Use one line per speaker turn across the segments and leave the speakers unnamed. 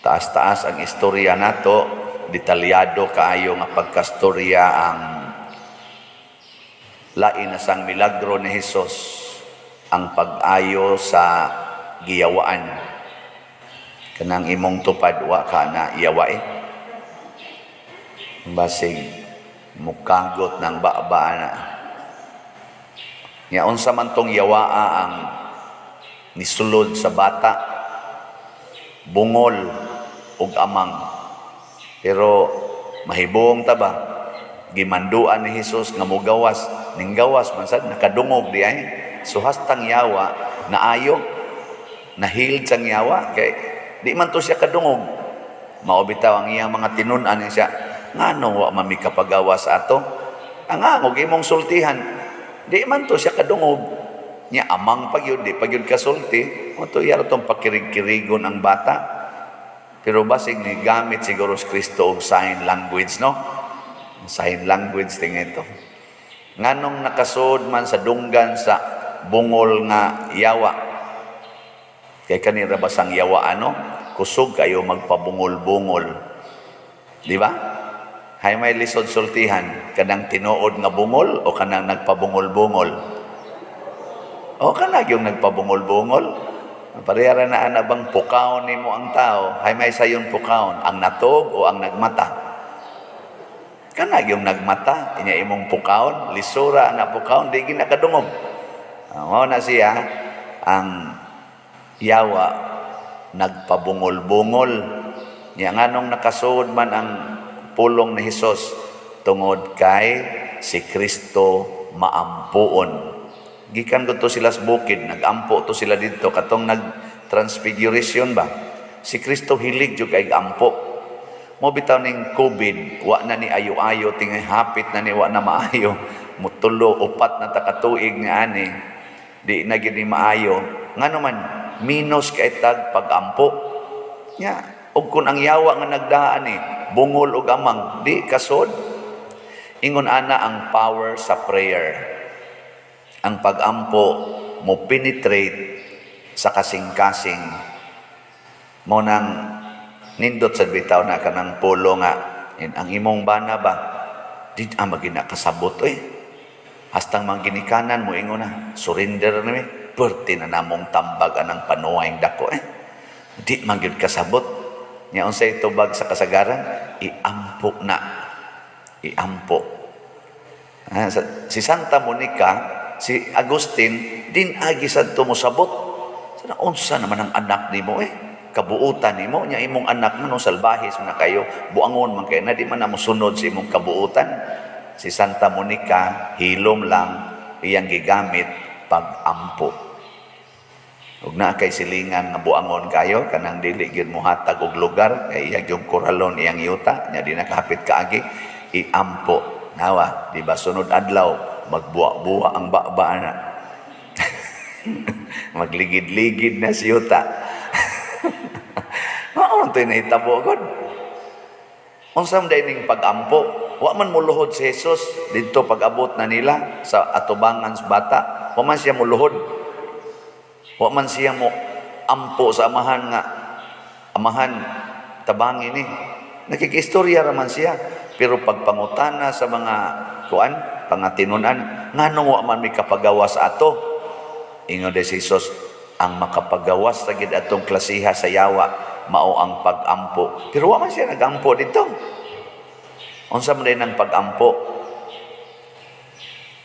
taas-taas ang istorya nato, detalyado kaayo nga pagkastorya ang lain na sang milagro ni Hesus, ang pag-ayo sa giyawaan. Kanang imong tupad wa ka na iyawa basig mukagot ng baba na. Nya unsa man tong yawaa ang nisulod sa bata, bungol ug amang. Pero mahibong ta ba gimanduan ni Hesus nga mogawas, ning gawas man sad nakadungog di ay. So hastang yawa naayo, nahiled sang yawa kay di man to siya kadungog. Mao bitaw ang iyang mga tinun-an siya, ngano wa man mi kapagawas ato? Ang angog imong sultihan, di man to siya kadungog. Nya amang pagyud, di pagyud kasulti, mo to yaro tong pakirig-kirigon ang bata. Pero basig ni gamit siguro si Kristo og sign language, no? Sign language ting ito. Nganong nakasud man sa dunggan sa bungol nga yawa. Kay kanira basang yawa ano, kusog kayo magpabungol-bungol. Di ba? Hay may lisod sultihan, kanang tinuod nga bungol o kanang nagpabungol-bungol? O kanang yung nagpabungol-bungol? Parehara na bang pukaon nimo ang tao, hay may sayon pukaon, ang natog o ang nagmata? Kanang yung nagmata, inya imong pukaon, lisura na pukaon, di ginakadungog. Mao na siya ang yawa nagpabungol-bungol. Nya nganong nakasuod man ang pulong ni Hesus tungod kay si Kristo maampuon. Gikan ko to sila sa bukid, nagampo to sila dito katong nag-transfiguration ba. Si Kristo hilig jud kay ampo. Mo bitaw ning COVID, wa na ni ayo-ayo tingay hapit na ni wa na maayo. Mutulo upat na takatuig nga ani. Di na gid ni maayo. Ngano man minus kay tag pagampo. Nya, ug kun ang yawa nga nagdaan ni bungol ug amang, di kasod. Ingon ana ang power sa prayer. Ang pag-ampo mo penetrate sa kasing-kasing. Mo nang nindot sa bitaw na kanang pulo nga. Ang imong bana ba? Di magina kasabot hastang mangginikanan mo ingon na. Surrender na mi. Pwerte na namong tambag anang panuwayng dako Di mangyud kasabot. Nya unsay tubag sa kasagaran? Iampo na. Iampo. Si Santa Monica, si Agustin, din agi sad to mosabot. Sana unsa naman ang anak nimo kabuutan nimo nya imong anak man salbahis man kayo, buangon man kay na di man na mosunod sa imong kabuutan. Si Santa Monica hilom lang iyang gigamit pag-ampo. Ug na kay silingan nga buangon kayo kanang dili gyud mohatag og lugar kay iyang yung koralon iyang yuta nya di nakahapit kaagi, iampo. Nawa, di ba sunod adlaw magbuwa-buwa ang baba na. Magligid-ligid na si yuta. Maon to nahitabo gud. Unsam dining pag-ampo, wa man muluhod si Jesus didto pag-abot na nila sa atubangan sa bata, wa man siya muluhod. Wa man siya mo ampo sa amahan nga amahan tabangin nakikistorya raman siya. Pero pagpangutana sa mga kuan, pangatinunan, nganong wa man may kapagawas ato? Ingon de si Jesus, ang makapagawas sa gid atong klasiha sa yawa, mao ang pag-ampo. Pero wa man siya nag-ampo dito. Unsa man din ang pag-ampo?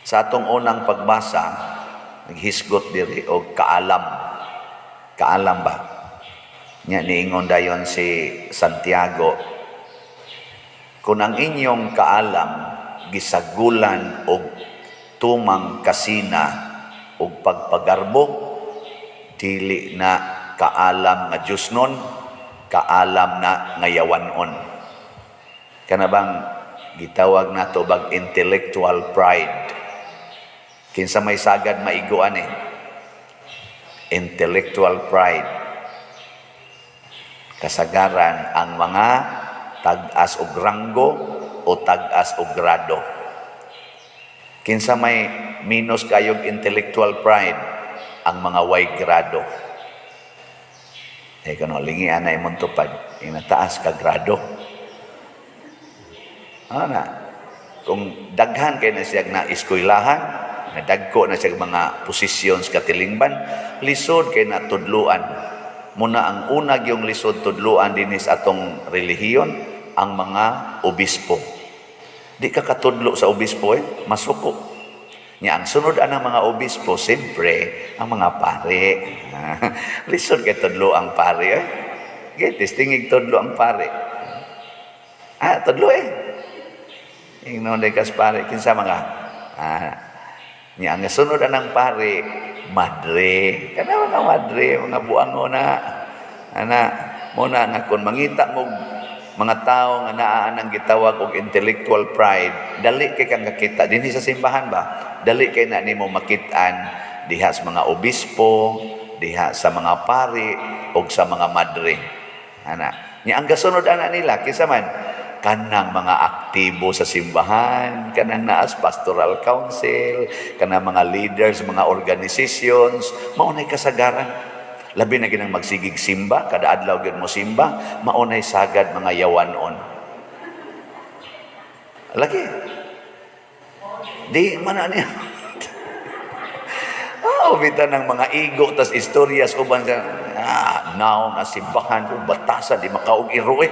Sa atong unang pagbasa, naghisgot diri og kaalam. Kaalam ba? Nya niingon dayon si Santiago, kung ang inyong kaalam gisagulan og tumang kasina og pagpagarbo, dili na kaalam nga Dios nun, kaalam na ngayawanon. Kana bang gitawag nato bag intellectual pride. Kinsa may sagad maiguan intellectual pride. Kasagaran ang mga tag-as og ranggo o tag-as og grado. Kinsa may minus kayog intellectual pride, ang mga way grado. Kano lingian na imong tupad, inataas ka grado. Na, kung daghan kay na siya na eskwelahan, nadagko na siya mga posisyon sa katilingban, lisod kay na tudluan. Muna ang unag yung lisod tudluan dinis atong relihiyon, ang mga obispo. Di ka katudlo sa obispo masuko. Nya ang sunod ang mga obispo, siyempre, ang mga pare. Lisod kay tudlo ang pare. Testingig tudlo ang pare. Tudlo Ingnon day kas pare, kinsa mga. Nya ang sunod ang pare, madre. Kana mga madre, mga buango na. Muna nga kung mangita mo mga tao nga naa nang gitawag og intellectual pride, dali kay kang kakita dinhi sa simbahan ba? Dali kay na nimo makit-an diha sa mga obispo, diha sa mga pari ug sa mga madre. Nya ang gasunod ana nila kinsa man kanang mga aktibo sa simbahan, kanang naas pastoral council, kanang mga leaders, mga organizations, maunay kasagaran. Labi na ginang magsigig simba, kada adlaw gyud mo simba, maunay sagad mga yawanon. Lagi. Di man niya. Bitan ng mga igo tas istoryas uban sa now nga simbahan kung batasan di makaog iroe.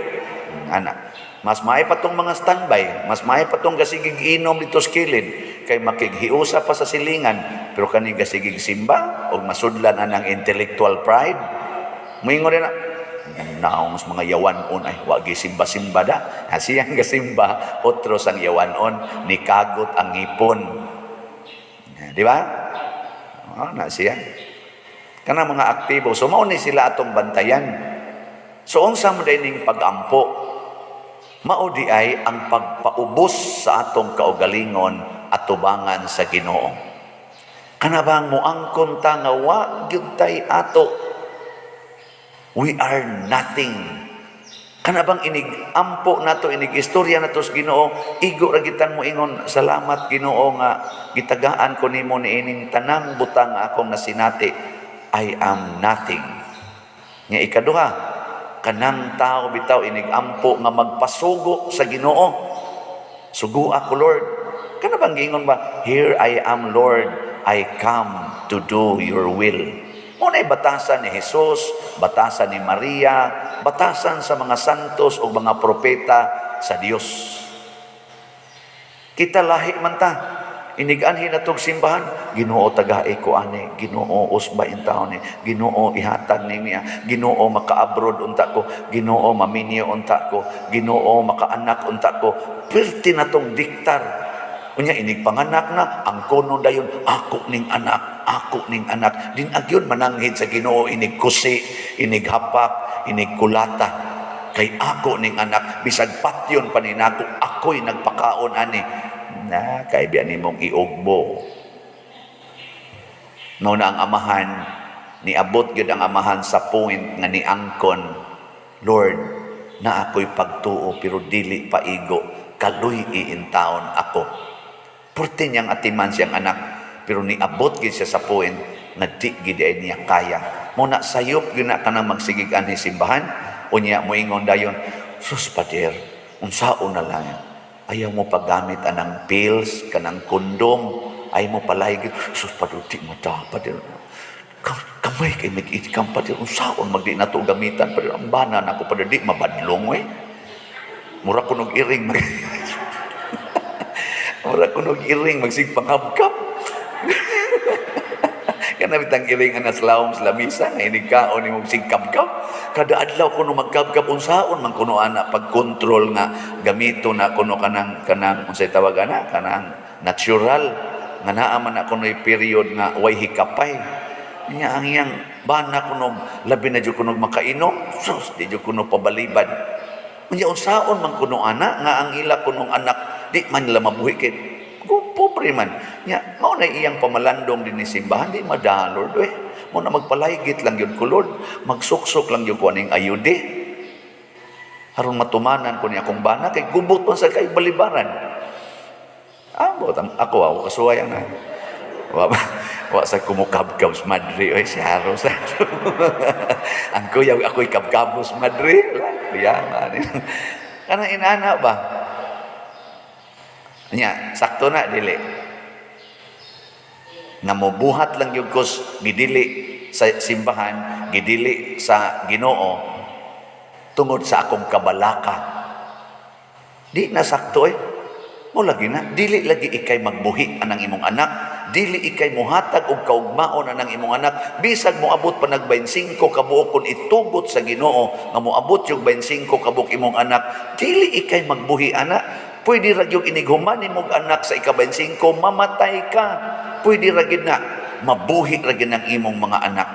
Mas maay pa tong mga standby, mas maay pa tong gasigig inom dito sa kilid kay makighiusa pa sa silingan, pero kani gasigig simba og masudlan anang intellectual pride. Moingon na naong mga yawanon ay wagi simba-simba da. Siyang gasimba, otros ang yawanon, ni kagot ang ngipon. Di ba? Na siya. Kana mga aktibo, so mao ni sila atong bantayan. So unsa mo dining pagampo? Mao di ay ang pagpaubos sa atong kaugalingon at tubangan sa Ginoo. Kana bang moangkon ta nga wa gyud tay ato? We are nothing. Kana bang inig ampo nato, inig istorya nato sa Ginoo, igo ra gitan mo ingon, salamat Ginoo nga gitagaan ko nimo niining tanang butang nga akong nasinati. I am nothing. Nya ikaduha, kanang tao bitaw inig ampo nga magpasugo sa Ginoo. Sugo ako Lord. Kana bang giingon ba? Here I am Lord, I come to do your will. Muna'y batasan ni Jesus, batasan ni Maria, batasan sa mga santos o mga propeta sa Dios. Kita lahi man ta, iniganhin na itong simbahan, Ginoo tagaay ko ani, Ginoo usbain taon ni, Ginoo ihatag ni niya, Ginoo maka-abroad unta ko, Ginoo maminyo unta ko, Ginoo makaanak unta ko. Perti na itong diktar. Unya inig panganak na, ang kono dayon, ako ning anak, ako ning anak. Din agyon mananghid sa Ginoo, inig kusi, inig hapak, inig kulata. Kay ako ning anak, bisag patyon pa ninako, ako'y nagpakaon ani. Na, kay biyan nimong iugbo. No na ang amahan, niabot gyud ang amahan sa point nga niangkon, Lord, na ako'y pagtuo, pero dili paigo, kaluy iintaon ako. Purti niyang atiman siyang anak, pero niabot gid siya sa point na di gid niya kaya. Muna sayop gyud na kanang magsigigan ni simbahan, unya moingon dayon, sus pader, unsaon na lang. Ayaw mo paggamit anang pills, kanang kondom, ayaw mo palay gid, sus pader, di mo ta, pader. Kamay kay mag-itikam pader, unsaon magdi na to gamitan, pader, ang bana na ko pader, di mabadlong Mura ko nog iring Mura ko nog iring magsigpanghabkap. Kana bitang iring ana slawom sa lamisa nga inigkaon ni mong sigkabkap. Kada adlaw kuno magkabkap unsaon man kuno ana pagkontrol nga gamito na kuno kanang unsay tawag ana kanang natural nga naa man na kuno'y period nga way hikapay. Nya ang iyang bana kuno labi na jud kuno makainom, sus di jud kuno pabalibad. Unya unsaon man kuno ana nga ang ila kunong anak di man nila mabuhi kay pobre man. Nya mao na iyang pamalandong din ni simbahan, di madalor mo na magpalaygit lang yun ko Lord, magsuksok lang yun ko aning ayude aron matumanan ko niya akong bana kay gubot man sa kay balibaran. Ako kasuwayan na Wa sa kumukabkab sa Madrid. Oy, si Haros. Ang kuya, ako'y kabkabo sa Madrid. Kuya, kanang inana ba? Nya, sakto na, dili. Nga mobuhat lang yung kus, gidili sa simbahan, gidili sa Ginoo, tungod sa akong kabalaka. Di na sakto mo lagi na, dili lagi ikay magbuhi anang imong anak, dili ikay muhatag og kaugmaon anang imong anak, bisag moabot pa nag 25 kabuok kung itugot sa Ginoo nga moabot yung 25 kabuok imong anak, dili ikay magbuhi anak. Pwede ra yung inighuman imong anak sa ika-25, mamatay ka. Pwede ra gid na mabuhi ra gid ang imong mga anak.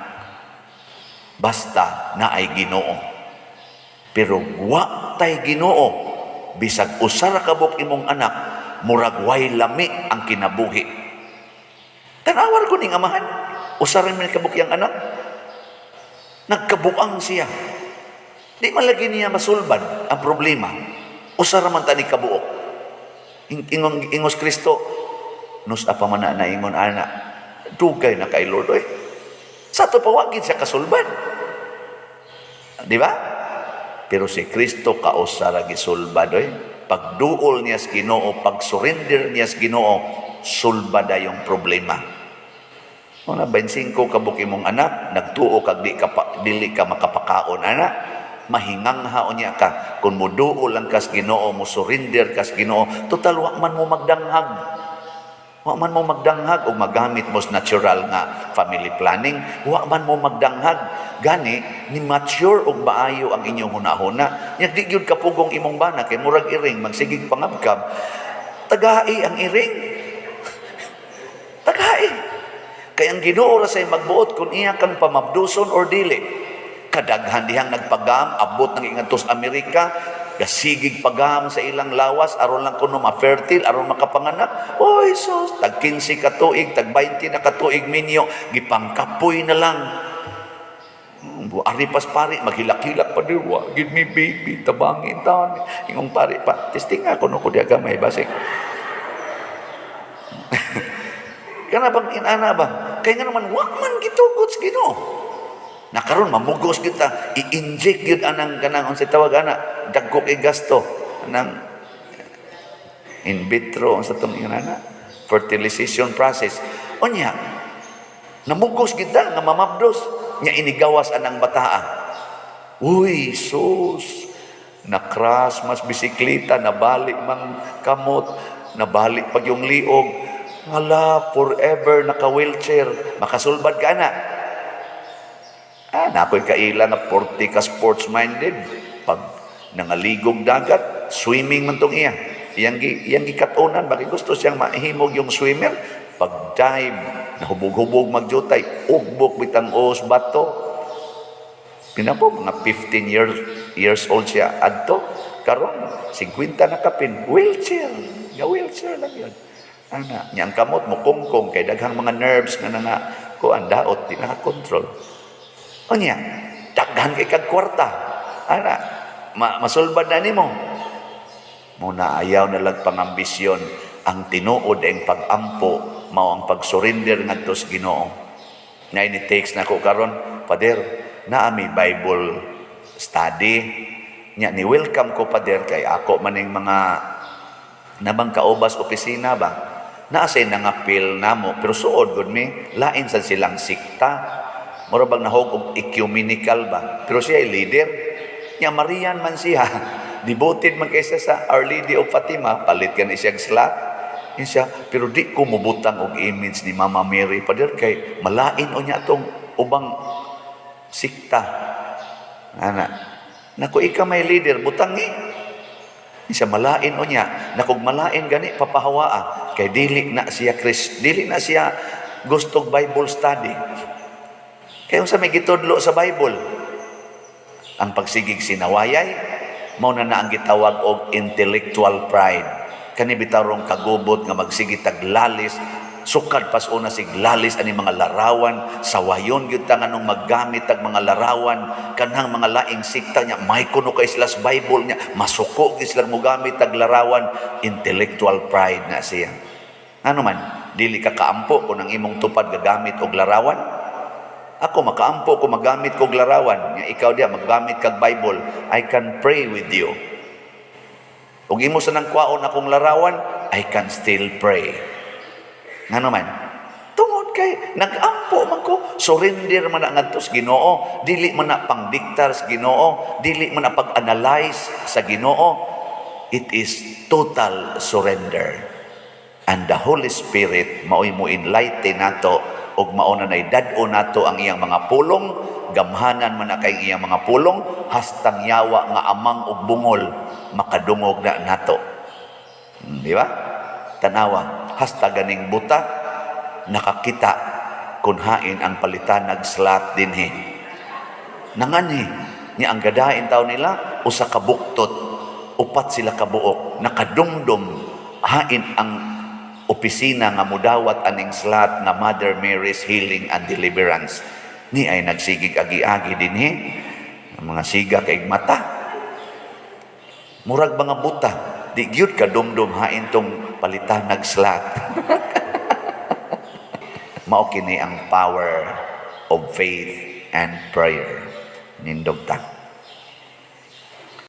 Basta na ay Ginoo. Pero wa tay Ginoo, bisag usa ra kabuk imong anak, murag way lami ang kinabuhi. Tanawar ko ning amahan, usa ra man kabuk yang anak, nagkabuang siya. Di man lagi niya masulbad ang problema. Usa ra man tani kabuok. Ingos Kristo, nus apa man na ingon ana, dugay na kay Lord sa to pawagin siya kasulbad, di ba? Pero si Kristo kausa ra gisulbad pagduol niya sa Ginoo, pag-surrender niya sa Ginoo, sulbada yung problema. Una 25 kabuk imong anak, nagtuo kag dili ka makapakaon anak, mahinganghaon niya ka. Kung muduol lang kas Ginoo, mo surrender kas Ginoo, total wa man mo magdanghag. Wa man mo magdanghag o magamit mo natural nga family planning, wa man mo magdanghag. Gani ni mature og maayo ang inyong hunahuna. Nya di gyud kapugong imong bana kay murag iring magsigig pangabkab. Tagai ang iring. Tagai. Kay ang Ginoo ra say magbuot kung iya kang pamabduson or dili. Kadaghan dihang nagpagam, abot ng ingadtos Amerika, gasigig pagam sa ilang lawas, aron lang kuno ma-fertile, aron makapanganak. Oy, sus, tag 15 ka tuig, tag 20 na ka tuig minyo, gipangkapoy na lang. Aripas pari, maghilak-hilak pa diwa, give me baby, tabangin taon. Ingong pari pa, testing ako no ko di agamay, basig. Kana bang inana ba? Kaya nga naman, wag man gitugot sa Ginoo. Nakaroon, mamugos kita, i-inject yun anang kanang unsay tawag ana, dagkok gasto anang in vitro sa itong inana, fertilization process. O niya, namugos kita nga mamabdos, niya inigawas anang bataa. Uy, sus, nakras mas bisikleta, nabalik mang kamot, nabalik pag yung liog, hala, forever naka-wheelchair, makasulbad ka na. Na ako'y kaila na 40 ka sports-minded. Pag nangaligog dagat, swimming man tong iya. Iyang gikatunan, bakit gusto siyang mahimog yung swimmer? Pag dive, nahubog-hubog magjutay, ugbok bitang os bato. Pinapo, mga 15 years old siya adto. Karon 50 na kapin, wheelchair. Wheelchair lang yun. Niyang kamot mo kongkong, kay daghang mga nerves nga na kuan daot, di nakakontrol. O niya, daghan kay kag kwarta. Masulbad na nimo. Muna ayaw na lang pangambisyon. Ang tinuod ang pag-ampo, mao ang pag-surrender ngadto sa Ginoo. Na ini-text na ko karon, Pader, naa mi Bible study. Nya ni welcome ko Pader kay ako maning mga nabang kaubas opisina ba. Naasay nangapil namo, pero suod gud mi, lain sa silang sikta. Mura bang nahog og ecumenical ba? Pero siya ay leader. Nya Marian man siya. Devoted man kaysa sa Our Lady of Fatima. Palit ka na siyang slot. Yan siya. Pero di ko mubutang og image ni Mama Mary. Pader kay malain o niya itong ubang sikta. Naku, ika may leader. Butang ni. Yan siya malain o niya. Nakug malain gani papahawaa. Kay dili na siya dili na siya gustong Bible study. Kaya sa may gitudlo sa Bible, ang pagsigig sinawayay, mao na ang gitawag og intellectual pride. Kani bitarong kagubot nga magsigig taglalis, sukad pas una siglalis ani mga larawan, sawayon gyud ta nganong maggamit tag mga larawan, kanang mga laing sikta nya may kuno ka islas Bible nya, masuko gyud sila mo gamit tag larawan, intellectual pride na siya. Ano man? Dili ka kaampo kung ang imong tupad gagamit og larawan. Ako makaampo ko magamit kog larawan. Nga ikaw diya maggamit kag Bible, I can pray with you. Ug imo sa nang kwaon akong larawan, I can still pray. Ngano man? Tungod kay nagampo man ko, surrender man na ngadto sa Ginoo, dili man na pangdiktar sa Ginoo, dili man na pag-analyze sa Ginoo. It is total surrender. And the Holy Spirit mao'y mo enlighten nato ug mao na nay dad-o nato ang iyang mga pulong, gamhanan man na kay iyang mga pulong, hastang yawa nga amang ug bungol makadungog na nato. Di ba? Tanawa, hasta ganing buta nakakita kun hain ang palitanag slat dinhi. Nangani niya ang gadain taw nila usa ka buktot, upat sila kabuok, nakadumdum hain ang opisina nga mudawat aning slat nga Mother Mary's Healing and Deliverance. Ni ay nagsigig agi-agi dinhi, ang mga siga kay mata. Murag mga buta, di gyud ka dumdum hain tong palitan nagslat. Mao kini ang power of faith and prayer. Nindog ta.